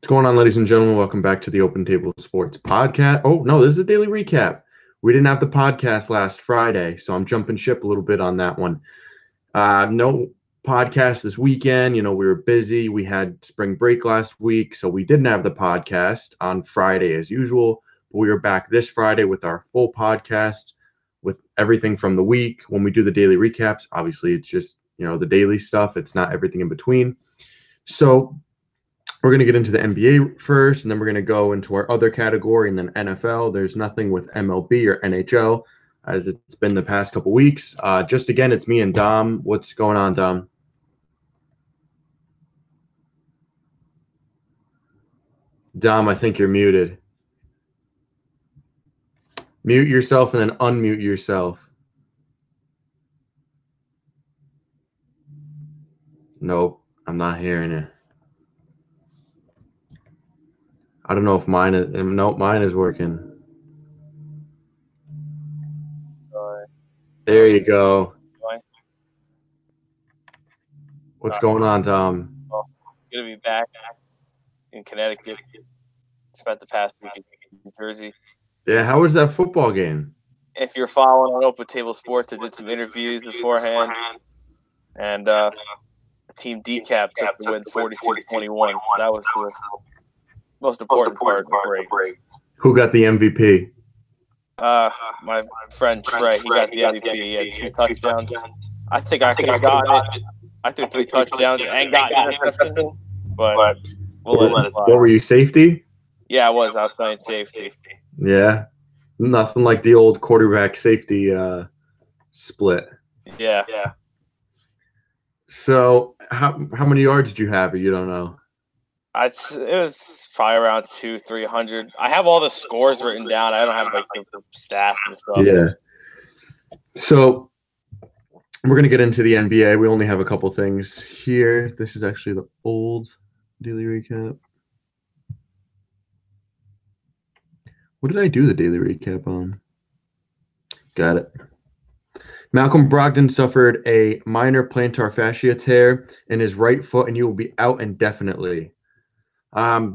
What's going on, ladies and gentlemen? Welcome back to the Open Table Sports Podcast. Oh, no, this is a daily recap. We didn't have the podcast last Friday, so I'm jumping ship a little bit on that one. No podcast this weekend. We were busy. We had spring break last week, so we didn't have the podcast on Friday as usual. But we were back this Friday with our full podcast with everything from the week. When we do the daily recaps, obviously it's just, the daily stuff. It's not everything in between. So we're going to get into the NBA first, and then we're going to go into our other category, and then NFL. There's nothing with MLB or NHL, as it's been the past couple weeks. Just again, it's me and Dom. What's going on, Dom? Dom, I think you're muted. Mute yourself and then unmute yourself. Nope, I'm not hearing it. I don't know if mine is. Nope, mine is working. There you go. What's going on, Tom? Well, good to be back in Connecticut. Spent the past week in New Jersey. Yeah, how was that football game? If you're following on Open Table Sports, I did some interviews beforehand, and Team Decap took the win 42-21. That was the most important part of the break. Who got the MVP? My friend Trey, he got the MVP. He had 2 touchdowns. I think I could have gotten it. I threw 3 touchdowns and got interception, but we'll let it fly. What were you, safety? Yeah, I was. I was playing safety. Yeah, nothing like the old quarterback safety split. Yeah. So how many yards did you have, or you don't know? It was probably around 200-300. I have all the scores written down. I don't have like the stats and stuff. Yeah. So we're gonna get into the NBA. We only have a couple things here. This is actually the old daily recap. What did I do the daily recap on? Got it. Malcolm Brogdon suffered a minor plantar fascia tear in his right foot, and he will be out indefinitely. A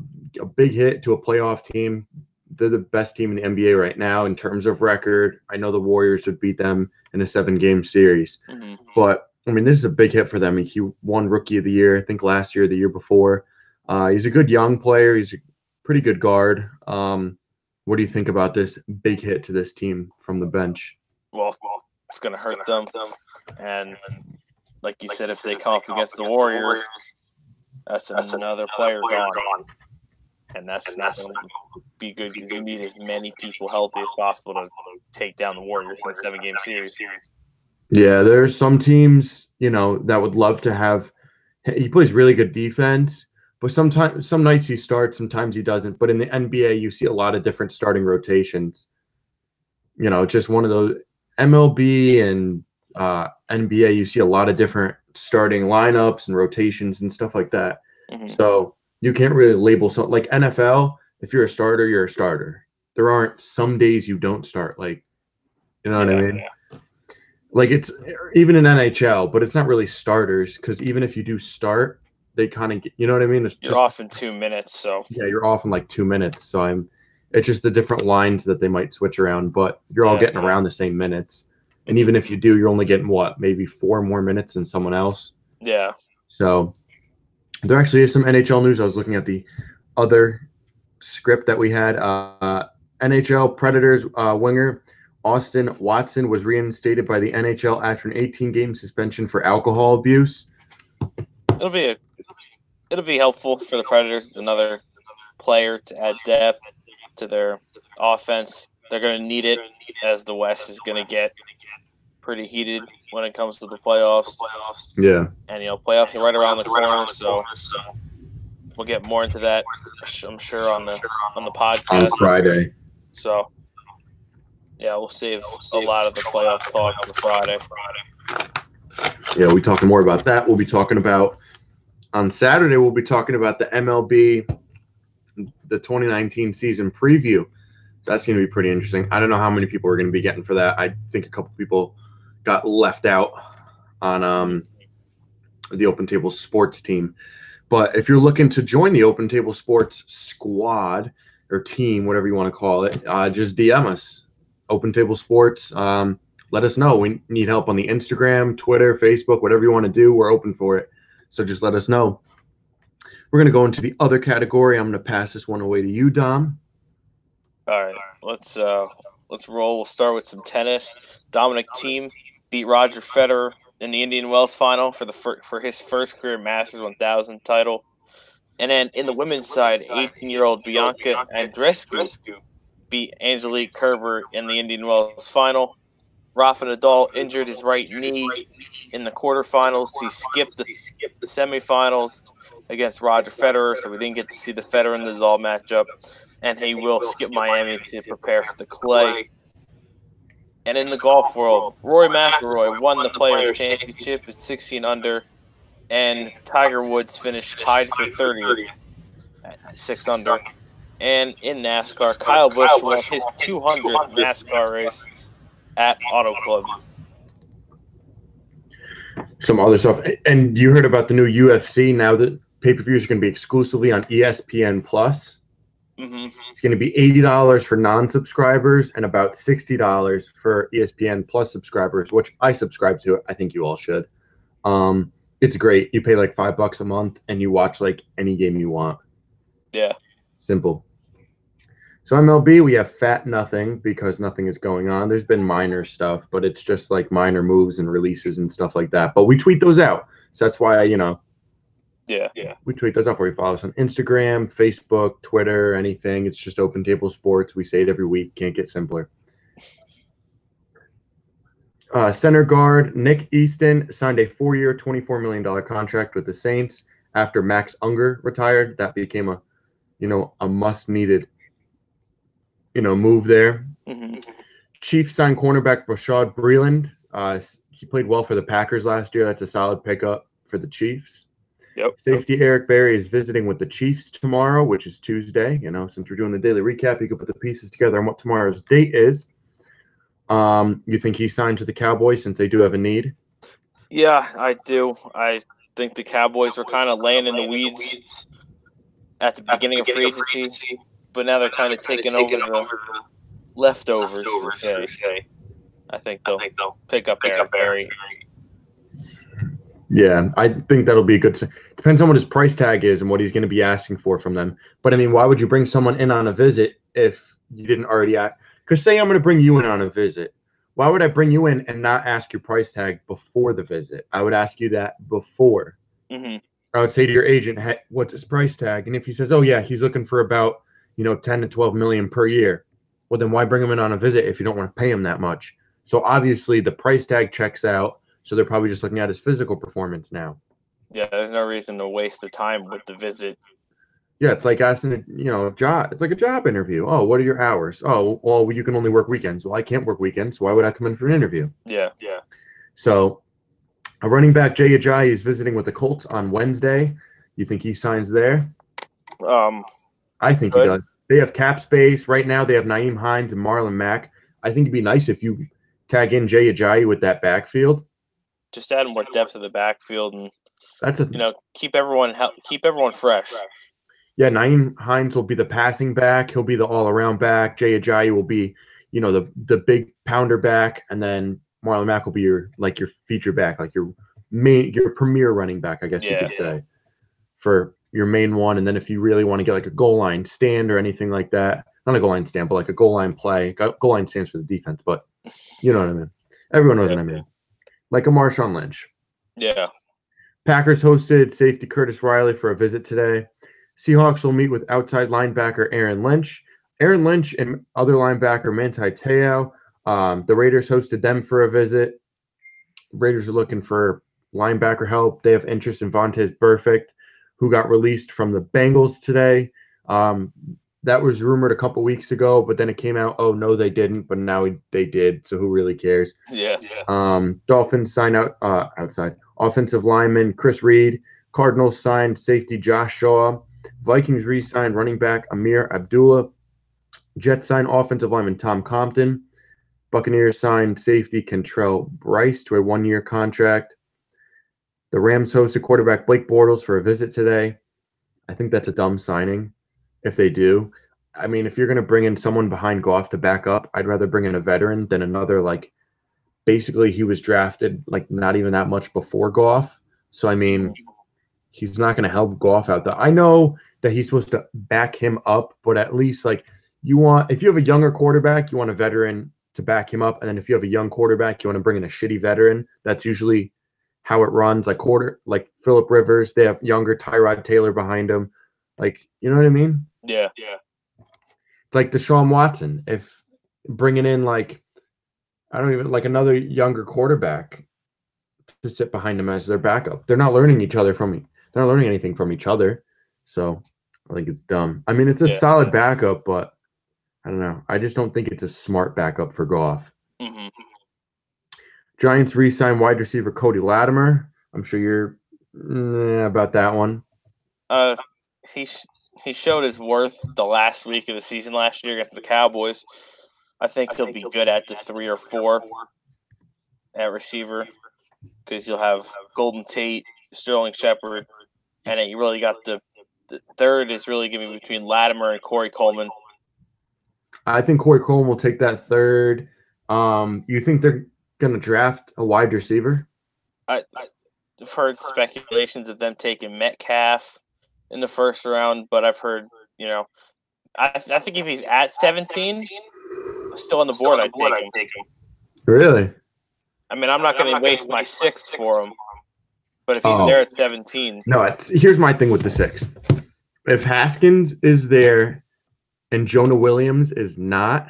big hit to a playoff team. They're the best team in the NBA right now in terms of record. I know the Warriors would beat them in a 7-game series. Mm-hmm. But, this is a big hit for them. He won Rookie of the Year, I think last year, the year before. He's a good young player. He's a pretty good guard. What do you think about this big hit to this team from the bench? Well, it's going to hurt them. And like you said, if they come up against the Warriors, that's another player gone. And that's not going to be good because you need as many people healthy as possible to take down the Warriors in a 7-game series. Yeah, there's some teams, that would love to have – he plays really good defense, but some nights he starts, sometimes he doesn't. But in the NBA, you see a lot of different starting rotations. Just one of those – MLB and NBA, you see a lot of different starting lineups and rotations and stuff like that. Mm-hmm. So you can't really label something like NFL. If you're a starter, you're a starter. There aren't some days you don't start. What I mean? Yeah. Like it's even in NHL, but it's not really starters because even if you do start, they kind of get, you know what I mean? You're off in 2 minutes, so yeah, you're off in like 2 minutes. So it's just the different lines that they might switch around, but you're all getting around the same minutes. And even if you do, you're only getting maybe 4 more minutes than someone else. Yeah. So there actually is some NHL news. I was looking at the other script that we had. NHL Predators winger Austin Watson was reinstated by the NHL after an 18-game suspension for alcohol abuse. It'll be helpful for the Predators. It's another player to add depth to their offense. They're going to need it as the West is going to get pretty heated when it comes to the playoffs. Yeah. And, playoffs are right around the corner, so we'll get more into that, I'm sure, on the podcast. On Friday. So, yeah, we'll save a lot of the playoff talk for Friday. Yeah, we'll be talking more about that. We'll be talking about – on Saturday, we'll be talking about the MLB – the 2019 season preview. That's going to be pretty interesting. I don't know how many people are going to be getting for that. I think a couple people got left out on the Open Table Sports team. But if you're looking to join the Open Table Sports squad or team, whatever you want to call it, just DM us, Open Table Sports. Let us know. We need help on the Instagram, Twitter, Facebook, whatever you want to do. We're open for it. So just let us know. We're going to go into the other category. I'm going to pass this one away to you, Dom. All right, let's roll. We'll start with some tennis. Dominic Thiem beat Roger Federer in the Indian Wells final for his first career Masters 1000 title. And then in the women's side, 18-year-old Bianca Andreescu beat Angelique Kerber in the Indian Wells final. Rafa Nadal injured his right knee in the quarterfinals. He skipped the semifinals against Roger Federer, so we didn't get to see the Federer and Nadal matchup. And he will skip Miami to prepare for the clay. And in the golf world, Rory McIlroy won the Players' Championship at 16 under, and Tiger Woods finished tied for 30th at 6 under. And in NASCAR, Kyle Busch won his 200th NASCAR race at Auto Club. Some other stuff. And you heard about the new UFC now that pay-per-views are going to be exclusively on ESPN Plus. Mm-hmm. It's going to be $80 for non-subscribers and about $60 for ESPN Plus subscribers, which I subscribe to. I think you all should. It's great. You pay like $5 a month and you watch like any game you want. Yeah. Simple. So MLB, we have fat nothing because nothing is going on. There's been minor stuff, but it's just like minor moves and releases and stuff like that. But we tweet those out. So that's why, Yeah. we tweet those out where you follow us on Instagram, Facebook, Twitter, anything. It's just Open Table Sports. We say it every week. Can't get simpler. Center guard Nick Easton signed a 4-year, $24 million contract with the Saints after Max Unger retired. That became a must-needed move there. Mm-hmm. Chiefs signed cornerback Rashad Breeland. He played well for the Packers last year. That's a solid pickup for the Chiefs. Yep. Safety Eric Berry is visiting with the Chiefs tomorrow, which is Tuesday. Since we're doing the daily recap, you can put the pieces together on what tomorrow's date is. You think he signs with the Cowboys since they do have a need? Yeah, I do. I think the Cowboys were kind of laying in the weeds at the beginning of free agency, but now they're kind of taking over the leftovers, per se. I think they'll pick up Eric Berry. Yeah, I think that'll be a good. Depends on what his price tag is and what he's going to be asking for from them. But I mean, why would you bring someone in on a visit if you didn't already ask? Because say I'm going to bring you in on a visit. Why would I bring you in and not ask your price tag before the visit? I would ask you that before. Mm-hmm. I would say to your agent, hey, what's his price tag? And if he says, oh, yeah, he's looking for about 10 to 12 million per year. Well, then why bring him in on a visit if you don't want to pay him that much? So obviously the price tag checks out. So they're probably just looking at his physical performance now. Yeah, there's no reason to waste the time with the visit. Yeah, it's like asking, job. It's like a job interview. Oh, what are your hours? Oh, well, you can only work weekends. Well, I can't work weekends, so why would I come in for an interview? Yeah. So a running back, Jay Ajayi, is visiting with the Colts on Wednesday. You think he signs there? I think he does. They have cap space. Right now they have Nyheim Hines and Marlon Mack. I think it'd be nice if you tag in Jay Ajayi with that backfield. Just add more depth to the backfield and that's keep everyone fresh. Yeah, Nyheim Hines will be the passing back. He'll be the all-around back. Jay Ajayi will be, the big pounder back, and then Marlon Mack will be your feature back, like your premier running back, I guess you could say, for your main one. And then if you really want to get like a goal line stand or anything like that, not a goal line stand, but like a goal line play. Goal line stands for the defense, but you know what I mean. Everyone knows what I mean. Like a Marshawn Lynch. Yeah. Packers hosted safety Curtis Riley for a visit today. Seahawks will meet with outside linebacker Aaron Lynch. Aaron Lynch and other linebacker Manti Te'o. The Raiders hosted them for a visit. Raiders are looking for linebacker help. They have interest in Vontaze Burfict, who got released from the Bengals today. That was rumored a couple weeks ago, but then it came out, oh, no, they didn't, but now they did, so who really cares? Yeah. Dolphins sign outside. Offensive lineman Chris Reed. Cardinals signed safety Josh Shaw. Vikings re-signed running back Amir Abdullah. Jets signed offensive lineman Tom Compton. Buccaneers signed safety Kentrell Bryce to a 1-year contract. The Rams hosted quarterback Blake Bortles for a visit today. I think that's a dumb signing if they do. I mean, if you're going to bring in someone behind Goff to back up, I'd rather bring in a veteran than another, like, basically he was drafted, like, not even that much before Goff. So, I mean, he's not going to help Goff out there. I know that he's supposed to back him up, but at least, like, if you have a younger quarterback, you want a veteran to back him up. And then if you have a young quarterback, you want to bring in a shitty veteran. That's usually how it runs. Like Phillip Rivers, they have younger Tyrod Taylor behind him. Like, you know what I mean? Yeah. It's like Deshaun Watson. If bringing in like another younger quarterback to sit behind him as their backup. They're not learning They're not learning anything from each other. So I think it's dumb. I mean, it's a solid backup, but I don't know. I just don't think it's a smart backup for Goff. Mm-hmm. Giants re-sign wide receiver Cody Latimer. I'm sure you're about that one. He showed his worth the last week of the season last year against the Cowboys. I think he'll be good at the 3 or 4 at receiver because you'll have Golden Tate, Sterling Shepard, and then you really got the third is really going to be between Latimer and Corey Coleman. I think Corey Coleman will take that third. You think they're going to draft a wide receiver? I've heard speculations of them taking Metcalf in the first round, but I've heard, I think if he's at 17, still on the board, I'd take him. Really? I mean, I'm not going to waste my 6th for him, but if he's there at 17. No, here's my thing with the 6th. If Haskins is there and Jonah Williams is not,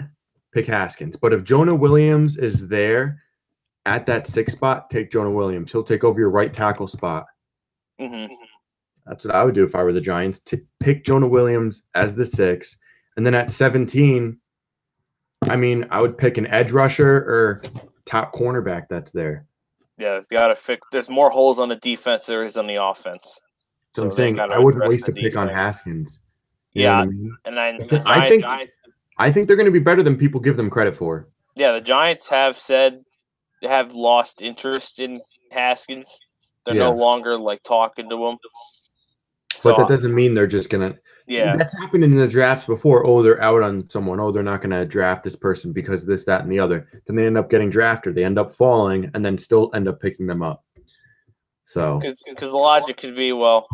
pick Haskins. But if Jonah Williams is there at that 6th spot, take Jonah Williams. He'll take over your right tackle spot. Mm-hmm. That's what I would do if I were the Giants, to pick Jonah Williams as the 6th. And then at 17, I mean, I would pick an edge rusher or top cornerback that's there. Yeah, it's got to fix. There's more holes on the defense there is on the offense. So I'm saying I wouldn't waste a pick on Haskins. Yeah, I mean? And then the Giants, I think they're going to be better than people give them credit for. Yeah, the Giants have said they have lost interest in Haskins. They're no longer like talking to him. But that doesn't mean they're just going to. Yeah. That's happened in the drafts before. Oh, they're out on someone. Oh, they're not going to draft this person because of this, that, and the other. Then they end up getting drafted. They end up falling and then still end up picking them up. So, because the logic could be, well,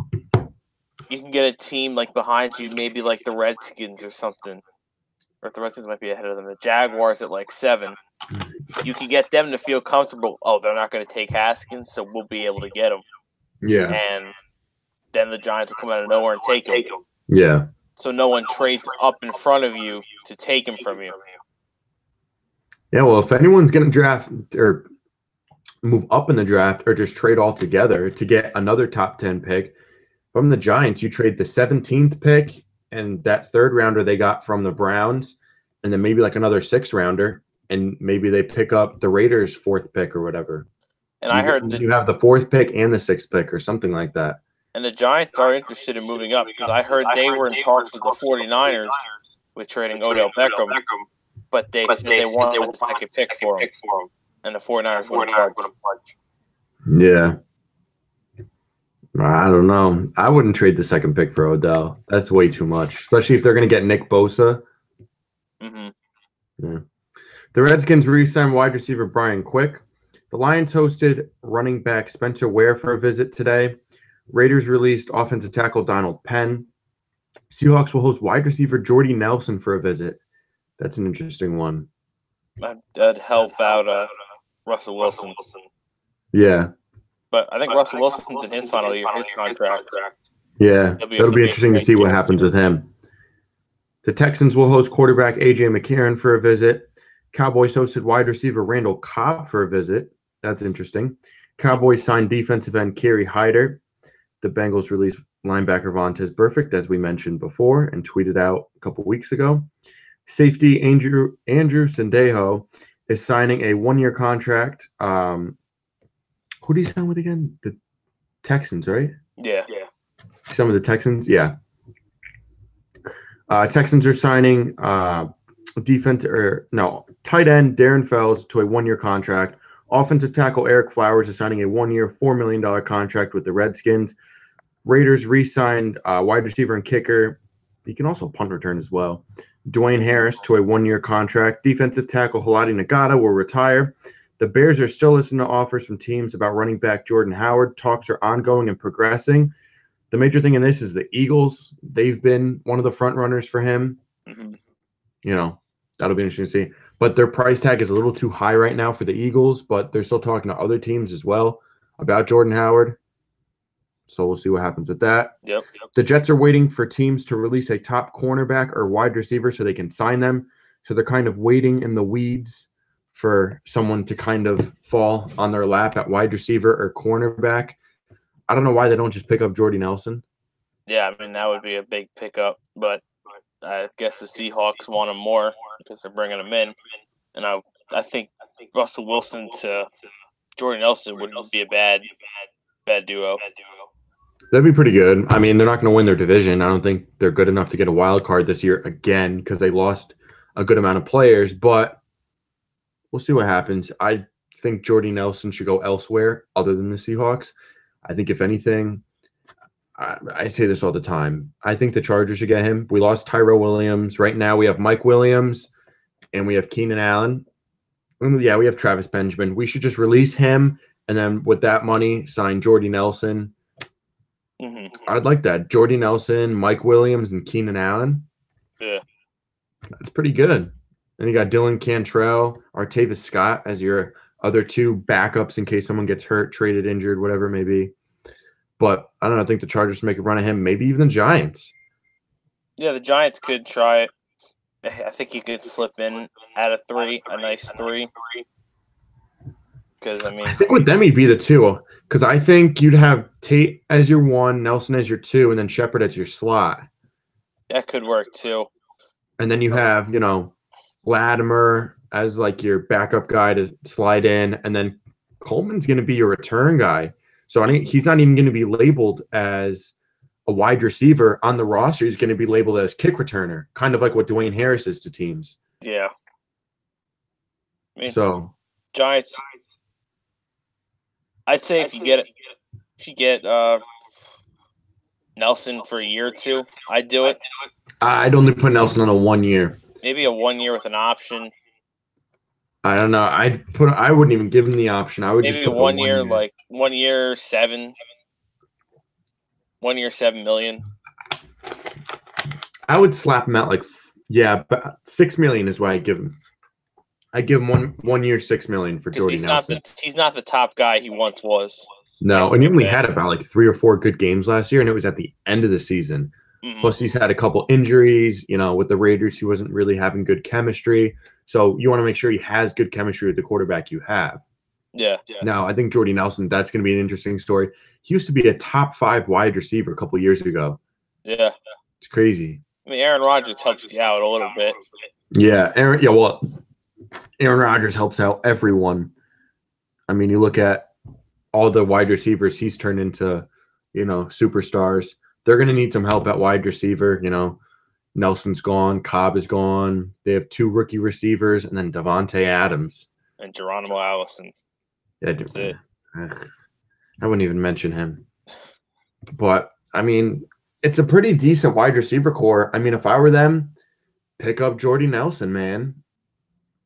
you can get a team like behind you, maybe like the Redskins or something. Or if the Redskins might be ahead of them. The Jaguars at like 7. You can get them to feel comfortable. Oh, they're not going to take Haskins, so we'll be able to get them. Yeah. And then the Giants will come out of nowhere and take him. Yeah. So no one trades up in front of you to take him from you. Yeah, well, if anyone's going to draft or move up in the draft or just trade altogether to get another top 10 pick from the Giants, you trade the 17th pick and that 3rd rounder they got from the Browns, and then maybe like another 6th rounder, and maybe they pick up the Raiders' 4th pick or whatever. And I heard you have the 4th pick and the 6th pick or something like that. And the Giants are interested in moving up because I heard they were in talks with the 49ers with trading Odell Beckham, but they said they wanted a second pick for him. And the 49ers wouldn't budge. Yeah. I don't know. I wouldn't trade the 2nd pick for Odell. That's way too much, especially if they're going to get Nick Bosa. Mm-hmm. Yeah. The Redskins re-signed wide receiver Brian Quick. The Lions hosted running back Spencer Ware for a visit today. Raiders released offensive tackle Donald Penn. Seahawks will host wide receiver Jordy Nelson for a visit. That's an interesting one. That'd help out Russell Wilson. Yeah. But I think Russell Wilson's in his final year, his contract. Yeah, that'll be interesting to see what happens with him. The Texans will host quarterback A.J. McCarron for a visit. Cowboys hosted wide receiver Randall Cobb for a visit. That's interesting. Cowboys signed defensive end Kerry Hyder. The Bengals released linebacker Vontaze Burfict, as we mentioned before, and tweeted out a couple weeks ago. Safety Andrew Sendejo is signing a 1-year contract. Who did he sign with again? The Texans, right? Yeah. Some of the Texans, yeah. Texans are signing tight end Darren Fells to a 1-year contract. Offensive tackle Eric Flowers is signing a 1-year, $4 million contract with the Redskins. Raiders re-signed wide receiver and kicker. He can also punt return as well. Dwayne Harris to a 1-year contract. Defensive tackle Halati Nagata will retire. The Bears are still listening to offers from teams about running back Jordan Howard. Talks are ongoing and progressing. The major thing in this is the Eagles. They've been one of the front runners for him. Mm-hmm. You know, that'll be interesting to see. But their price tag is a little too high right now for the Eagles, but they're still talking to other teams as well about Jordan Howard. So we'll see what happens with that. Yep. The Jets are waiting for teams to release a top cornerback or wide receiver so they can sign them. So they're kind of waiting in the weeds for someone to kind of fall on their lap at wide receiver or cornerback. I don't know why they don't just pick up Jordy Nelson. Yeah, I mean, that would be a big pickup, but I guess the Seahawks want him more because they're bringing him in. And I think Russell Wilson to Jordy Nelson wouldn't be a bad duo. That'd be pretty good. I mean, they're not going to win their division. I don't think they're good enough to get a wild card this year again because they lost a good amount of players, but we'll see what happens. I think Jordy Nelson should go elsewhere other than the Seahawks. I think if anything, I say this all the time, I think the Chargers should get him. We lost Tyrell Williams. Right now we have Mike Williams and we have Keenan Allen. And yeah, we have Travis Benjamin. We should just release him and then with that money sign Jordy Nelson. Mm-hmm. I'd like that. Jordy Nelson, Mike Williams, and Keenan Allen. Yeah. That's pretty good. And you got Dylan Cantrell, Artavis Scott as your other two backups in case someone gets hurt, traded, injured, whatever it may be. But I don't know. I think the Chargers make a run at him, maybe even the Giants. Yeah, the Giants could try it. I think he could slip in at a nice 3. Because, I mean, I think with them he'd be the 2. Because I think you'd have Tate as your 1, Nelson as your 2, and then Shepard as your slot. That could work too. And then you have, Latimer as like your backup guy to slide in, and then Coleman's going to be your return guy. So he's not even going to be labeled as a wide receiver on the roster. He's going to be labeled as kick returner, kind of like what Dwayne Harris is to teams. Yeah. I mean, so Giants. I'd say if you get Nelson for a year or 2, I'd do it. I'd only put Nelson on a 1 year. Maybe a 1 year with an option. I don't know. I wouldn't even give him the option. I would maybe just put 1 year, like 1 year 7. 1 year $7 million. I would slap him out but $6 million is what I give him. I give him 1 year $6 million for Jordy Nelson. He's not the top guy he once was. No, and he only had about 3 or 4 good games last year, and it was at the end of the season. Mm-hmm. Plus, he's had a couple injuries. With the Raiders, he wasn't really having good chemistry. So you want to make sure he has good chemistry with the quarterback you have. Yeah. Now, I think Jordy Nelson, that's going to be an interesting story. He used to be a top 5 wide receiver a couple years ago. Yeah. It's crazy. I mean, Aaron Rodgers helps you out a little bit. Yeah, Aaron Rodgers helps out everyone. I mean, you look at all the wide receivers he's turned into, superstars. They're going to need some help at wide receiver. Nelson's gone. Cobb is gone. They have 2 rookie receivers and then Devontae Adams. And Geronimo Allison. Yeah, that's it. I wouldn't even mention him. But, I mean, it's a pretty decent wide receiver core. I mean, if I were them, pick up Jordy Nelson, man.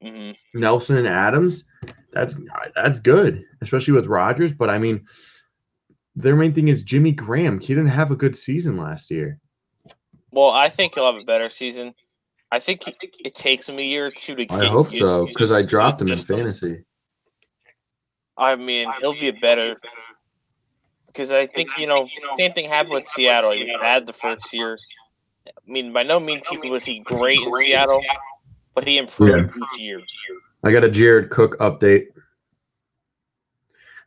Mm-hmm. Nelson and Adams, that's good, especially with Rodgers. But, I mean, their main thing is Jimmy Graham. He didn't have a good season last year. Well, I think he'll have a better season. I think it takes him a year or 2 to get. I hope so, because I dropped him in fantasy. I mean, he'll be a better. Because I think, same thing happened with Seattle. He had the first year. I mean, by no means was he great in Seattle, but he improved each year. I got a Jared Cook update.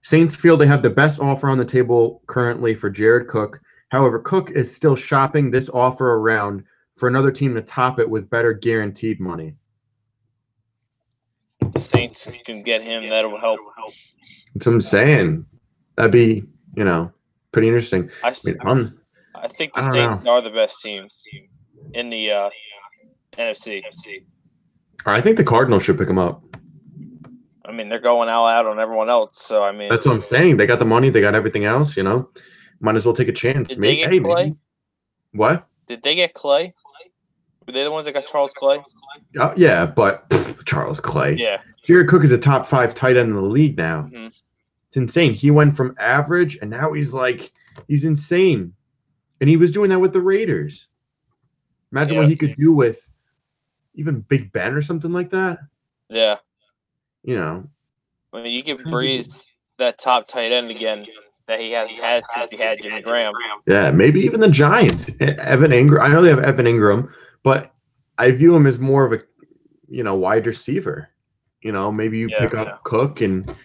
Saints feel they have the best offer on the table currently for Jared Cook. However, Cook is still shopping this offer around for another team to top it with better guaranteed money. If the Saints can get him, that'll help. That's what I'm saying. That'd be, pretty interesting. I think the Saints are the best team in the NFC. I think the Cardinals should pick him up. I mean, they're going all out on everyone else. So, I mean. That's what I'm saying. They got the money. They got everything else, Might as well take a chance. Did they get Clay? Maybe. What? Did they get Clay? Were they the ones that got Charles Clay? Oh, yeah, but Charles Clay. Yeah. Jared Cook is a top 5 tight end in the league now. Mm-hmm. It's insane. He went from average, and now he's insane. And he was doing that with the Raiders. Imagine what he could do with even Big Ben or something like that. Yeah. You know. I mean, you give Breeze that top tight end again that he hasn't had since he had Jimmy Graham. Yeah, maybe even the Giants. Evan Ingram. I know they have Evan Ingram, but I view him as more of a, wide receiver. Maybe you pick up Cook and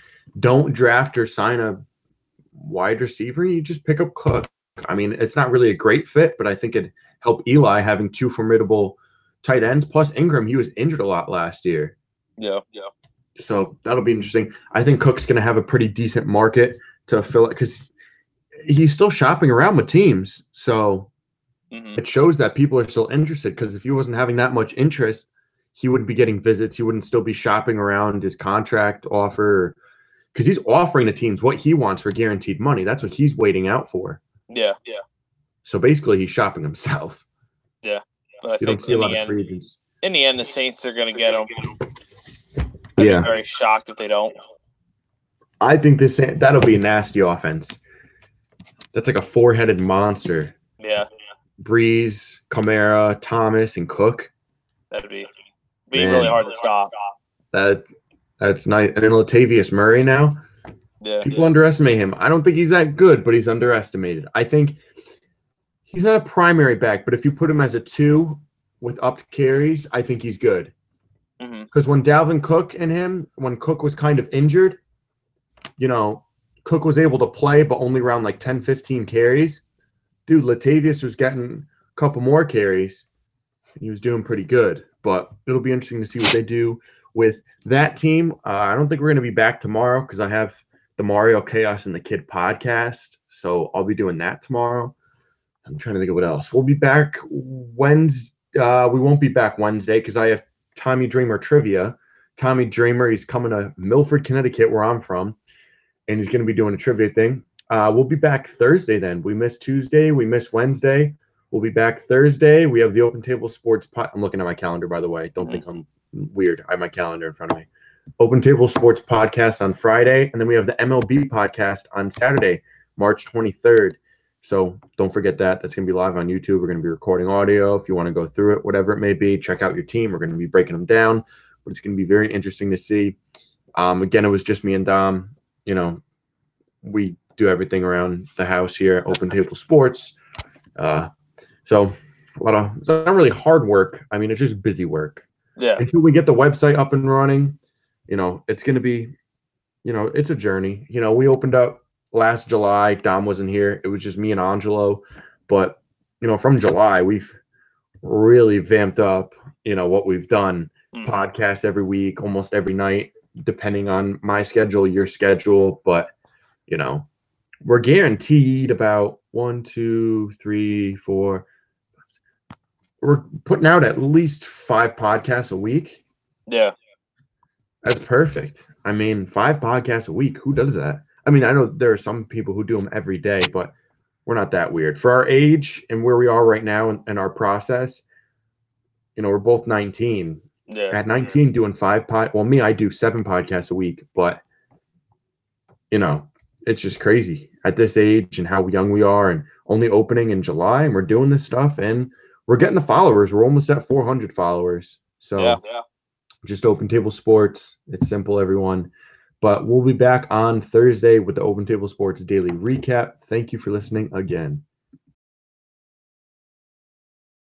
don't draft or sign a wide receiver. You just pick up Cook. I mean, it's not really a great fit, but I think it'd help Eli having 2 formidable tight ends. Plus Ingram, he was injured a lot last year. Yeah. So that'll be interesting. I think Cook's going to have a pretty decent market to fill it because he's still shopping around with teams. So it shows that people are still interested because if he wasn't having that much interest, he wouldn't be getting visits. He wouldn't still be shopping around his contract offer because he's offering the teams what he wants for guaranteed money. That's what he's waiting out for. Yeah. So basically, he's shopping himself. Yeah. But I think in the end, the Saints are going to get him. I'd be very shocked if they don't. I think that'll be a nasty offense. That's like a 4-headed monster. Yeah. Breeze, Kamara, Thomas, and Cook. That'd be really hard to stop. That's nice. And then Latavius Murray now. Yeah. People underestimate him. I don't think he's that good, but he's underestimated. I think he's not a primary back, but if you put him as a 2 with upped carries, I think he's good. Because when Dalvin Cook when Cook was kind of injured, Cook was able to play, but only around like 10, 15 carries. Dude, Latavius was getting a couple more carries. And he was doing pretty good. But it'll be interesting to see what they do with that team. I don't think we're going to be back tomorrow because I have the Mario Chaos and the Kid podcast. So I'll be doing that tomorrow. I'm trying to think of what else. We'll be back Wednesday. We won't be back Wednesday because I have Tommy Dreamer trivia. Tommy Dreamer, he's coming to Milford, Connecticut, where I'm from, and he's going to be doing a trivia thing. We'll be back Thursday then. We missed Tuesday. We missed Wednesday. We'll be back Thursday. We have the Open Table Sports I'm looking at my calendar, by the way. Don't think I'm weird. I have my calendar in front of me. Open Table Sports podcast on Friday, and then we have the MLB podcast on Saturday, March 23rd. So don't forget that. That's going to be live on YouTube. We're going to be recording audio. If you want to go through it, whatever it may be, check out your team. We're going to be breaking them down, but it's going to be very interesting to see. Again, it was just me and Dom. We do everything around the house here at Open Table Sports. So it's not really hard work. I mean, it's just busy work. Yeah. Until we get the website up and running, it's going to be, it's a journey. We opened up last July. Dom wasn't here. It was just me and Angelo. But, from July, we've really vamped up, what we've done. Podcasts every week, almost every night, depending on my schedule, your schedule. But, we're guaranteed about 1, 2, 3, 4. We're putting out at least 5 podcasts a week. Yeah. That's perfect. I mean, 5 podcasts a week. Who does that? I mean, I know there are some people who do them every day, but we're not that weird. For our age and where we are right now in our process, we're both 19. Yeah. At 19, doing 5 me, I do 7 podcasts a week, but, it's just crazy at this age and how young we are and only opening in July, and we're doing this stuff, and we're getting the followers. We're almost at 400 followers. So just Open Table Sports. It's simple, everyone. But we'll be back on Thursday with the Open Table Sports Daily Recap. Thank you for listening again.